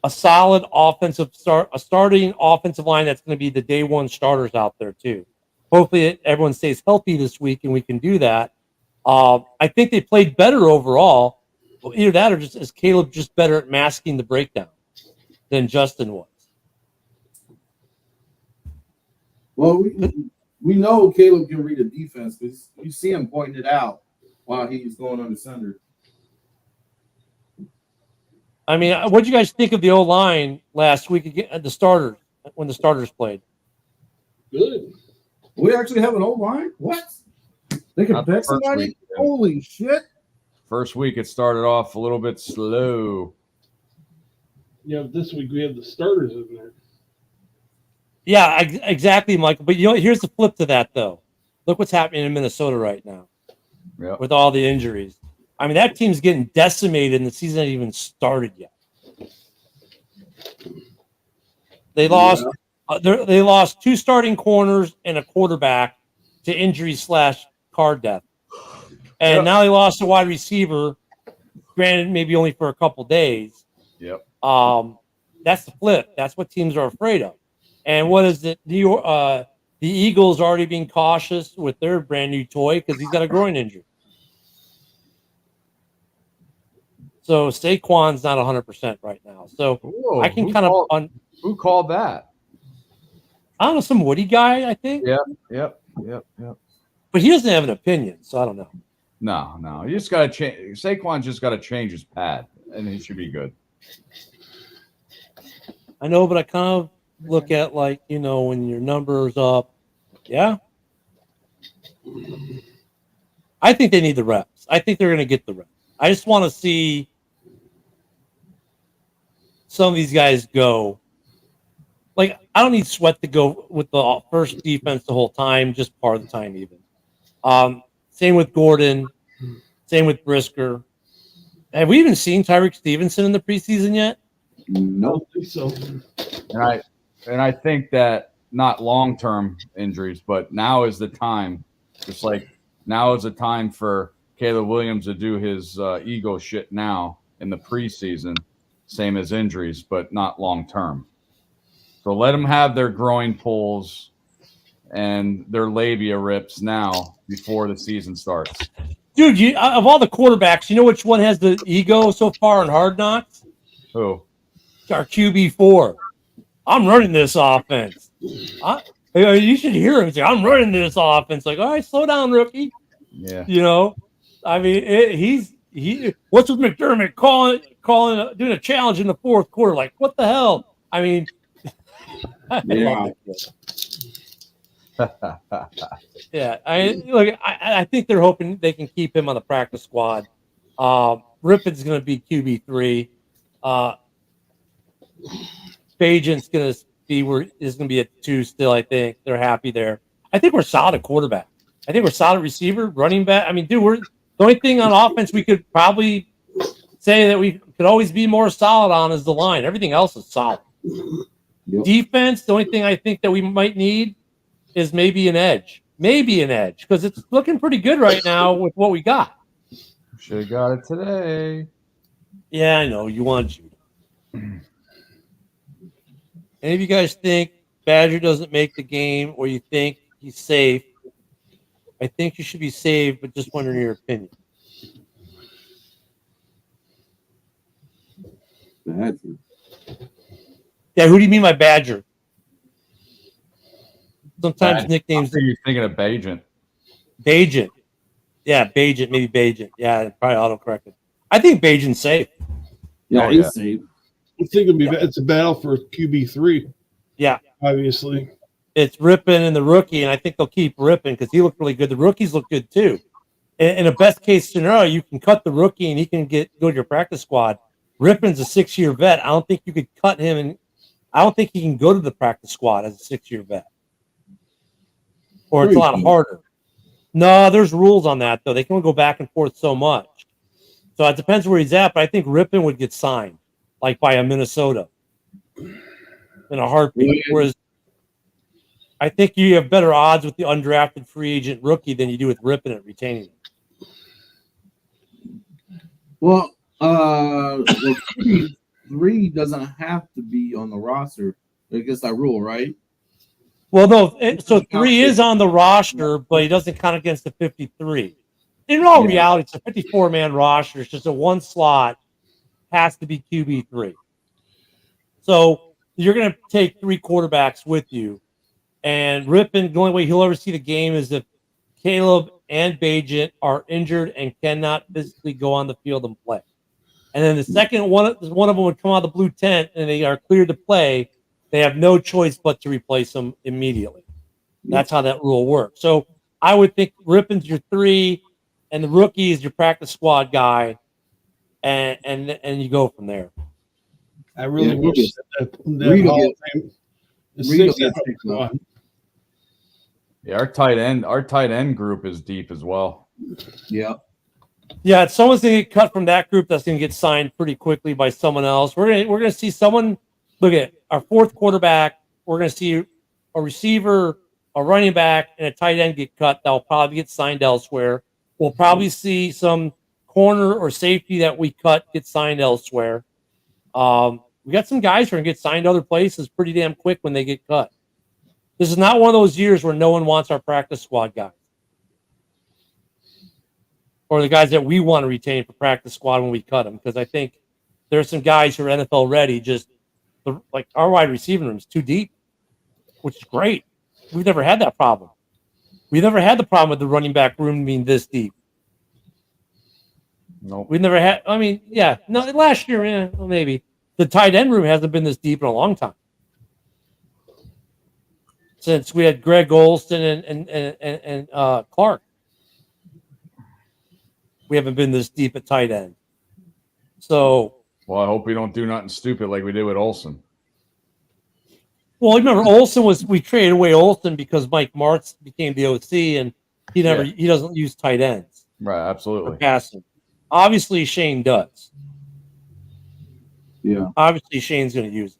a solid a starting offensive line that's going to be the day one starters out there too. Hopefully everyone stays healthy this week and we can do that. I think they played better overall. Either that or just is Caleb just better at masking the breakdown than Justin was. Well, we know Caleb can read a defense because you see him pointing it out while he's going under center. I mean, what did you guys think of the O-line last week against the starters when the starters played? Good. We actually have an O-line? What? They can pick somebody? Week, Holy shit. First week, it started off a little bit slow. Yeah, this week we have the starters in there. Yeah, exactly, Michael. But here's the flip to that, though. Look what's happening in Minnesota right now with all the injuries. I mean, that team's getting decimated, and the season hasn't even started yet. They lost. They lost 2 starting corners and a quarterback to injury / car death, and now they lost a wide receiver. Granted, maybe only for a couple days. Yep. That's the flip. That's what teams are afraid of. And what is it? The Eagles already being cautious with their brand new toy because he's got a groin injury. So Saquon's not 100% right now. So I can who called that? I don't know, some Woody guy, I think. Yep. But he doesn't have an opinion, so I don't know. No. You just got to change. Saquon's just got to change his pad, and he should be good. I know, but I kind of look at when your number's up. Yeah. I think they need the reps. I think they're going to get the reps. I just want to see some of these guys go. Like, I don't need Sweat to go with the first defense the whole time, just part of the time even. Same with Gordon. Same with Brisker. Have we even seen Tyreek Stevenson in the preseason yet? No. I don't think so. And I think that not long-term injuries, but now is the time. Just like now is the time for Caleb Williams to do his ego shit now in the preseason, same as injuries, but not long-term. So let them have their groin pulls and their labia rips now before the season starts. Dude, of all the quarterbacks, you know which one has the ego so far in Hard Knocks? Who? Our QB4. I'm running this offense. You should hear him say, I'm running this offense. Like, all right, slow down, rookie. Yeah. I mean, what's with McDermott doing a challenge in the fourth quarter? Like, what the hell? I mean, Yeah. Yeah. I think they're hoping they can keep him on the practice squad. Rippon's going to be QB3. Bagent's going to be at 2 still. I think they're happy there. I think we're solid at quarterback. I think we're solid receiver, running back. I mean, dude, the only thing on offense we could probably say that we could always be more solid on is the line. Everything else is solid. Yep. Defense, the only thing I think that we might need is maybe an edge. Because it's looking pretty good right now with what we got. Should have got it today. Yeah, I know. You want Judah. Any of you guys think Badger doesn't make the game or you think he's safe? I think you should be saved, but just wondering your opinion. Badger. Yeah, who do you mean by Badger? Sometimes nicknames. You're thinking of Bagent. Bagent. Yeah, Bagent. Maybe Bagent. Yeah, probably auto-corrected. I think Bagent's safe. Yeah, he's safe. I think it's a battle for QB3. Yeah. Obviously. It's Rippon and the rookie, and I think they'll keep Rippon because he looked really good. The rookies look good, too. In a best-case scenario, you can cut the rookie, and he can go to your practice squad. Rippon's a 6-year vet. I don't think you could cut him, and I don't think he can go to the practice squad as a 6-year vet. Or it's a lot harder. No, there's rules on that, though. They can only go back and forth so much. So it depends where he's at, but I think Rippon would get signed, like by a Minnesota in a heartbeat. Whereas I think you have better odds with the undrafted free agent rookie than you do with Rippon at retaining him. Well, 3 doesn't have to be on the roster. I guess that rule, right? Well, no. So 3 is on the roster, but he doesn't count against the 53. In all reality, it's a 54-man roster. It's just a one slot has to be QB3. So you're going to take 3 quarterbacks with you. And Rippon, the only way he'll ever see the game is if Caleb and Bajent are injured and cannot physically go on the field and play. And then the second one of them would come out of the blue tent and they are cleared to play. They have no choice but to replace them immediately. That's how that rule works. So I would think Rippon's your 3, and the rookie is your practice squad guy, and you go from there. I really wish that Hall of Fame is squad. Yeah, our tight end group is deep as well. Yeah. Yeah, someone's gonna get cut from that group. That's gonna get signed pretty quickly by someone else. We're gonna see someone. Look at our 4th quarterback. We're gonna see a receiver, a running back, and a tight end get cut. That'll probably get signed elsewhere. We'll probably see some corner or safety that we cut get signed elsewhere. We got some guys who are gonna get signed other places pretty damn quick when they get cut. This is not one of those years where no one wants our practice squad guys. Or the guys that we want to retain for practice squad when we cut them, because I think there's some guys who are NFL ready. Just like our wide receiving room is too deep, which is great. We've never had that problem. We've never had the problem with the running back room being this deep. No, we've never had. I mean, yeah, no. Last year, well, maybe the tight end room hasn't been this deep in a long time. Since we had Greg Olson and Clark. We haven't been this deep at tight end. So, well, I hope we don't do nothing stupid like we did with Olson. Well, remember we traded away Olson because Mike Martz became the OC, and he doesn't use tight ends. Right, absolutely. For passing. Obviously, Shane does. Yeah. Obviously, Shane's going to use it.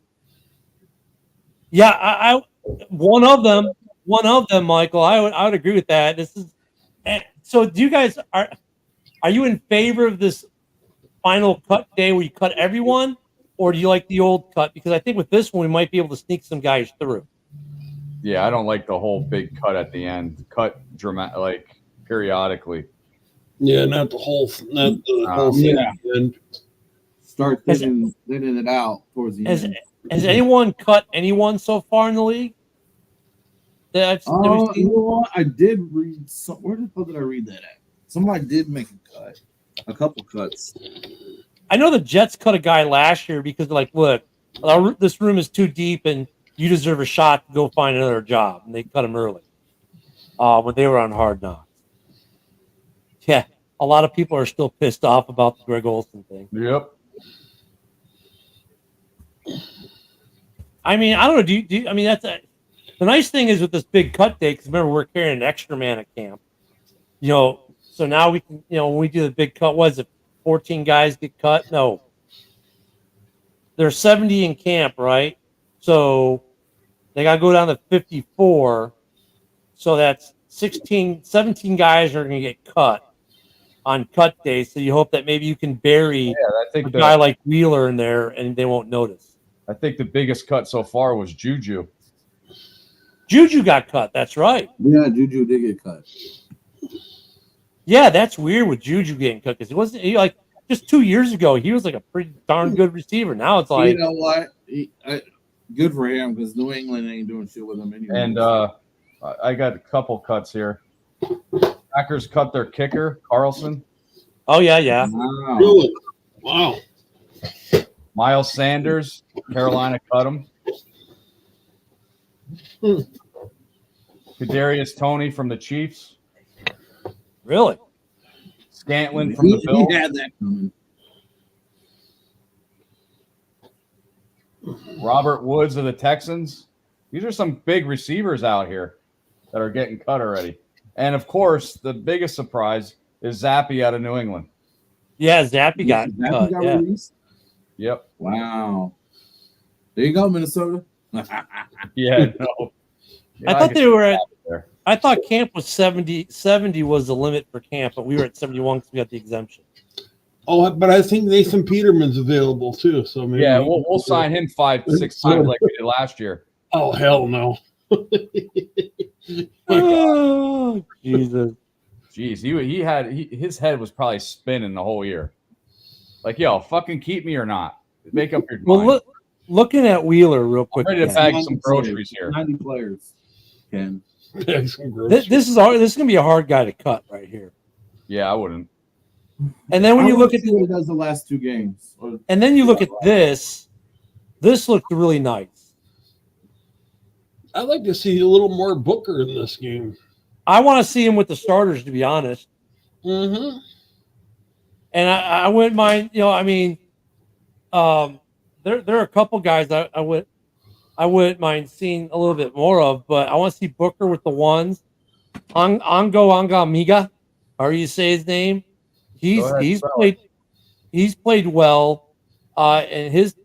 Yeah, I one of them, Michael. I would agree with that. This is so. Do you guys Are you in favor of this final cut day where you cut everyone, or do you like the old cut? Because I think with this one, we might be able to sneak some guys through. Yeah, I don't like the whole big cut at the end. Cut periodically. Yeah, not the whole thing. And start thinning it out towards the end. Has anyone cut anyone so far in the league? You know what? I did read. Where the hell did I read that at? Somebody did make a couple cuts. I know the Jets cut a guy last year because they're like, look, this room is too deep and you deserve a shot to go find another job. And they cut him early when they were on Hard Knocks. Yeah, a lot of people are still pissed off about the Greg Olson thing. Yep. I mean, I don't know. I mean, the nice thing is with this big cut day, because remember, we're carrying an extra man at camp. So now we can, when we do the big cut, was it 14 guys get cut? No. There's 70 in camp, right? So they got to go down to 54. So that's 17 guys are going to get cut on cut day. So you hope that maybe you can bury a guy like Wheeler in there and they won't notice. I think the biggest cut so far was Juju. Juju got cut. That's right. Yeah, Juju did get cut. Yeah, that's weird with Juju getting cut because like just 2 years ago he was like a pretty darn good receiver. Now it's like, you know what? Good for him because New England ain't doing shit with him anymore. And I got a couple cuts here. Packers cut their kicker, Carlson. Oh yeah. Wow. Really? Wow. Miles Sanders, Carolina cut him. Kadarius Toney from the Chiefs. Really? Scantlin from the Bills. He had that coming. Robert Woods of the Texans. These are some big receivers out here that are getting cut already. And, of course, the biggest surprise is Zappy out of New England. Yeah, Zappy got cut. Yeah. Released? Yep. Wow. There you go, Minnesota. Yeah, no. I thought they were I thought camp was 70. 70 was the limit for camp, but we were at 71 because we got the exemption. Oh, but I think Nathan Peterman's available too. So maybe Yeah, we'll sign him 5-6 times like we did last year. Oh hell no! Oh, Jesus. Jeez, his head was probably spinning the whole year. Like, yo, fucking keep me or not. Make up your mind. Well, looking at Wheeler real quick. I'm ready to bag some groceries here. 90 players. Ken. This is gonna be a hard guy to cut right here. Yeah, I wouldn't. And then when you look at what he does the last 2 games, and then you look at this looked really nice. I'd like to see a little more Booker in this game. I want to see him with the starters, to be honest. Mm-hmm. And I wouldn't mind, there are a couple guys I wouldn't mind seeing a little bit more of, but I want to see Booker with the ones. Angamiga, how do you say his name? He's played well in his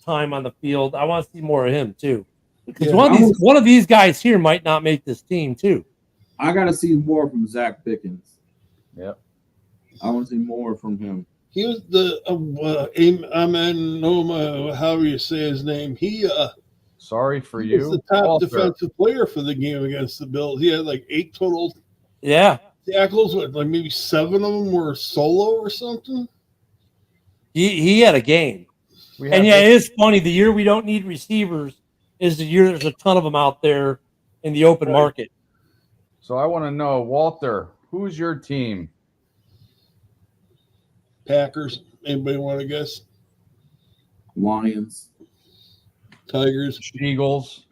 time on the field. I want to see more of him too, because one of these guys here might not make this team too. I got to see more from Zach Pickens. Yep. I want to see more from him. He was the Amenoma, however you say his name. Sorry for He you. was the top Walter. defensive player for the game against the Bills. He had like 8 total tackles, with like maybe 7 of them were solo or something. He had a game. And it is funny. The year we don't need receivers is the year there's a ton of them out there in the open market. So I want to know, Walter, who's your team? Packers. Anybody want to guess? Lions. Tigers. Eagles.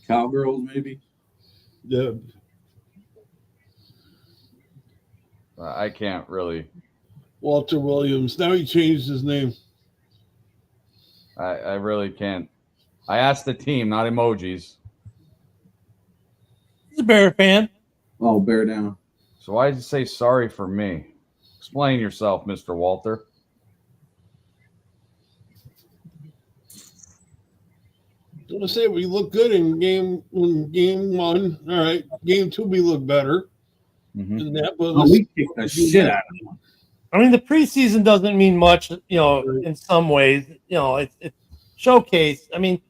Cowgirls, maybe. Yeah. I can't really. Walter Williams. Now he changed his name. I really can't. I asked the team, not emojis. He's a Bear fan. Oh, bear down. So why did you say sorry for me? Explain yourself, Mr. Walter. I'm going to say we look good in game 1. All right. Game 2, we look better. Mm-hmm. We kicked the shit out of them. I mean, the preseason doesn't mean much, in some ways. It's showcase. I mean,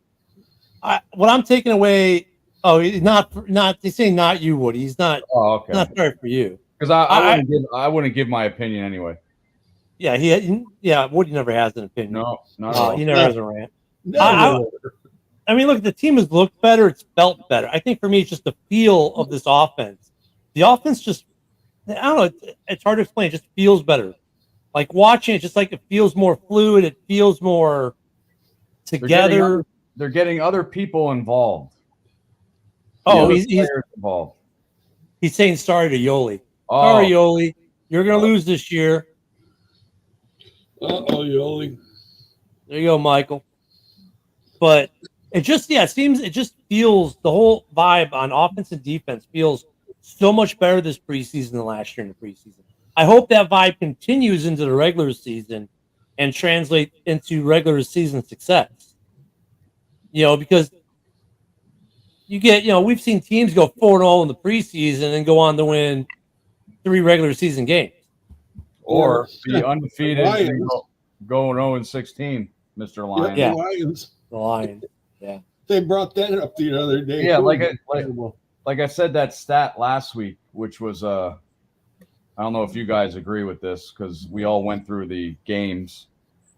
what I'm taking away. Oh, he's not. He's saying not you, Woody. He's not. Oh, okay. Not sorry for you. Because I wouldn't give my opinion anyway. Yeah, Woody never has an opinion. No, not at all. He never has a rant. I mean, look, the team has looked better. It's felt better. I think for me, it's just the feel of this offense. The offense just, I don't know. It's hard to explain. It just feels better. Like watching it, just like it feels more fluid. It feels more together. They're getting other people involved. Oh, he's involved. He's saying sorry to Yoli. Oh. Sorry, Yoli. You're going to lose this year. Uh-oh, Yoli. There you go, Michael. But it just feels, the whole vibe on offense and defense feels so much better this preseason than last year in the preseason. I hope that vibe continues into the regular season and translate into regular season success. Because you get, we've seen teams go 4-0 in the preseason and go on to win 3 regular season games. Or be undefeated and go 0-16, Mr. Lion. Yeah, the Lions. Yeah. They brought that up the other day. Yeah, like I said that stat last week, which was I don't know if you guys agree with this because we all went through the games,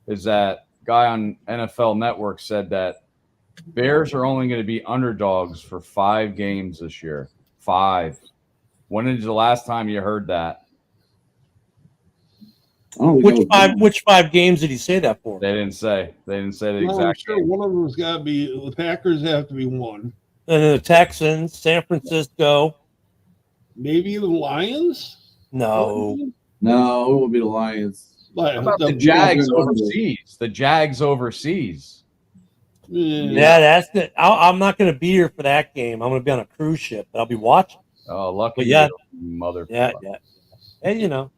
is that guy on NFL Network said that Bears are only going to be underdogs for 5 games this year. 5. When is the last time you heard that? Which 5 games did he say that for? They didn't say. They didn't say the I'm exact. sure game. one of them's got to be the Packers. Have to be one. And the Texans, San Francisco. Maybe the Lions. No, it will be the Lions. How about the Jags overseas? The Jags overseas. Yeah, that's it. I'm not going to be here for that game. I'm going to be on a cruise ship, but I'll be watching. Oh, lucky you, mother. Yeah. And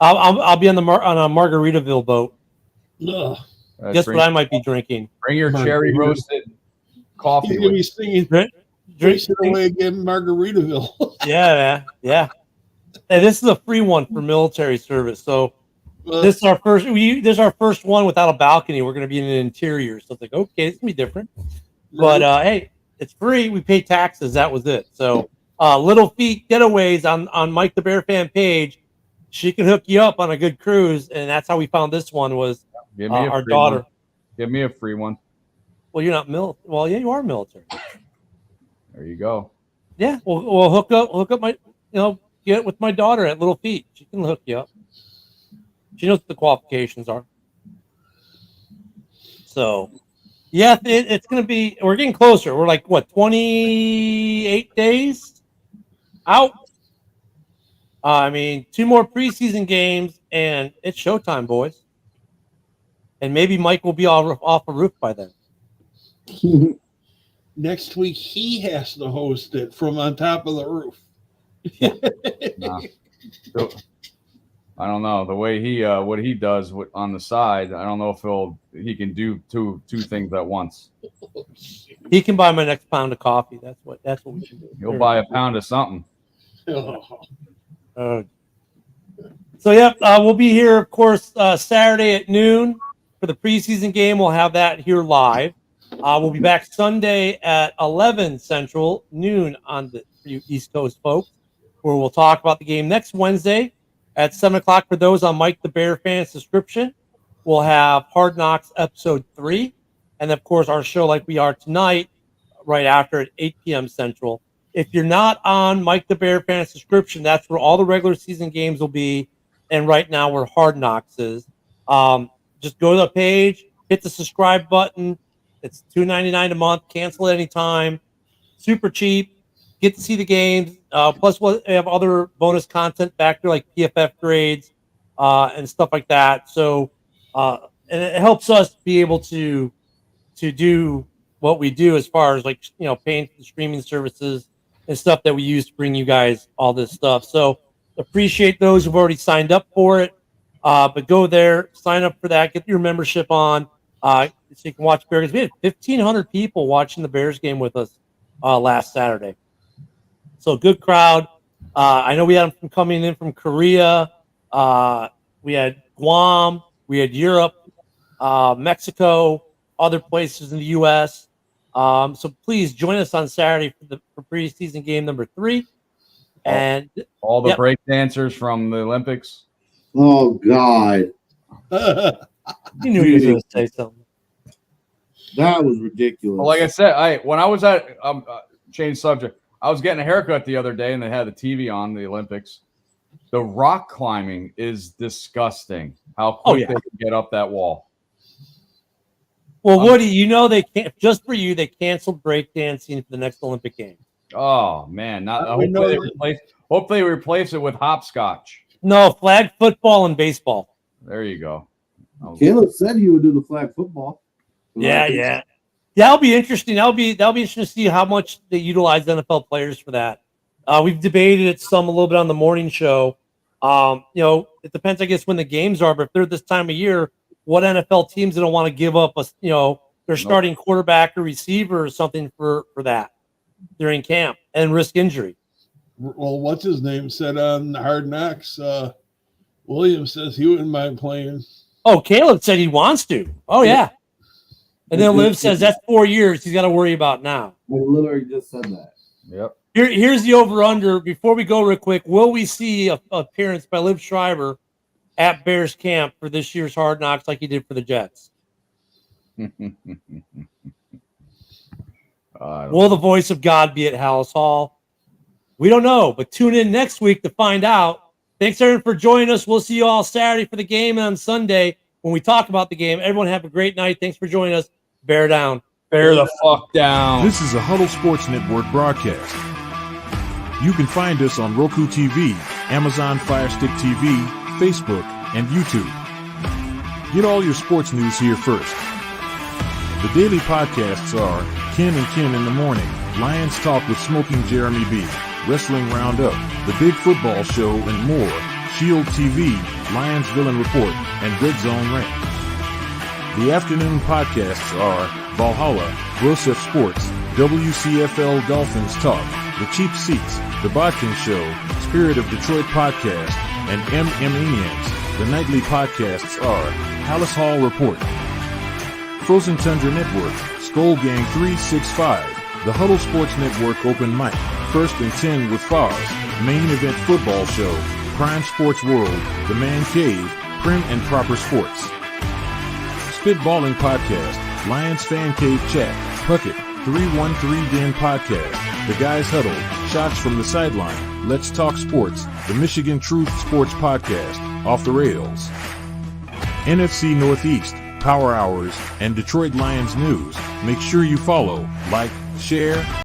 I'll be on a Margaritaville boat. Guess what I might be drinking? Bring your cherry roasted coffee. He's going to be singing. Drink away again, Margaritaville. Yeah. And this is a free one for military service. So this is our first. This is our first one without a balcony. We're going to be in an interior, so it's like okay, it's gonna be different. But hey, it's free. We pay taxes. That was it. So Little Feet Getaways on Mike the Bear Fan page. She can hook you up on a good cruise, and that's how we found this one. Was our daughter? One. Give me a free one. Well, you're not military. Well, yeah, you are military. There you go. Yeah, we'll hook up my get with my daughter at Little Feet. She can hook you up. She knows what the qualifications are. So, yeah, it's going to be. We're getting closer. We're like 28 days out. I mean, 2 more preseason games, and it's showtime, boys. And maybe Mike will be off a roof by then. Next week, he has to host it from on top of the roof. Yeah. I don't know the way he what he does on the side. I don't know if he can do two things at once. He can buy my next pound of coffee. That's what we should do. He'll buy a pound of something. So yeah, we'll be here, of course, Saturday at noon for the preseason game. We'll have that here live. We'll be back Sunday at 11 Central, noon on the East Coast folks, where we'll talk about the game next Wednesday at 7 o'clock for those on Mike the Bear Fan subscription. We'll have Hard Knocks episode 3, and of course our show like we are tonight, right after at 8 p.m. Central. If you're not on Mike the Bear Fan subscription, that's where all the regular season games will be, and right now where Hard Knocks is. Just go to the page, hit the subscribe button. It's $2.99 a month. Cancel at any time. Super cheap. Get to see the games. Plus, we'll have other bonus content back there like PFF grades and stuff like that. So, and it helps us be able to do what we do as far as paying for the streaming services and stuff that we use to bring you guys all this stuff. So, appreciate those who've already signed up for it. But go there, sign up for that, get your membership on. So you can watch Bears. We had 1,500 people watching the Bears game with us last Saturday. So good crowd. I know we had them coming in from Korea. We had Guam. We had Europe, Mexico, other places in the U.S. So please join us on Saturday for preseason game number 3. And all the break dancers from the Olympics. Oh, God. You knew he was going to say something. That was ridiculous. Well, like I said, when I was at change subject, I was getting a haircut the other day, and they had the TV on the Olympics. The rock climbing is disgusting. How quick they can get up that wall. Well, Woody, they can't. Just for you, they canceled breakdancing for the next Olympic Games. Oh man! Hopefully they replace it with hopscotch. No, flag football and baseball. There you go. Caleb said he would do the flag football. Yeah. That'll be interesting. That'll be interesting to see how much they utilize NFL players for that. We've debated it a little bit on the morning show. It depends, I guess, when the games are. But if they're this time of year, what NFL teams don't want to give up their starting quarterback or receiver or something for that during camp and risk injury? Well, what's his name said on Hard Knocks? Williams says he wouldn't mind playing. Oh, Caleb said he wants to. Oh yeah. And then Liv says that's 4 years he's got to worry about now. I literally just said that. Yep. Here's the over-under. Before we go real quick, will we see an appearance by Liv Schreiber at Bears camp for this year's Hard Knocks like he did for the Jets? Will the voice of God be at Halas Hall? We don't know, but tune in next week to find out. Thanks, everyone, for joining us. We'll see you all Saturday for the game and on Sunday when we talk about the game. Everyone have a great night. Thanks for joining us. Bear down. Bear the fuck down. This is a Huddle Sports Network broadcast. You can find us on Roku TV, Amazon Fire Stick TV, Facebook, and YouTube. Get all your sports news here first. The daily podcasts are Ken and Ken in the Morning, Lions Talk with Smoking Jeremy B, Wrestling Roundup, The Big Football Show, and more, Shield TV, Lions Villain Report, and Red Zone Rant. The afternoon podcasts are Valhalla, Grosef Sports, WCFL Dolphins Talk, The Cheap Seats, The Bodkin Show, Spirit of Detroit Podcast, and Indians. The nightly podcasts are Halas Hall Report, Frozen Tundra Network, Skull Gang 365, The Huddle Sports Network Open Mic, First and 10 with Foz, Main Event Football Show, Prime Sports World, The Man Cave, Prim and Proper Sports, Spitballing Podcast, Lions Fan Cave Chat, Puckett, 313 Den Podcast, The Guys Huddle, Shots from the Sideline, Let's Talk Sports, The Michigan Truth Sports Podcast, Off the Rails, NFC Northeast, Power Hours, and Detroit Lions News. Make sure you follow, like, share,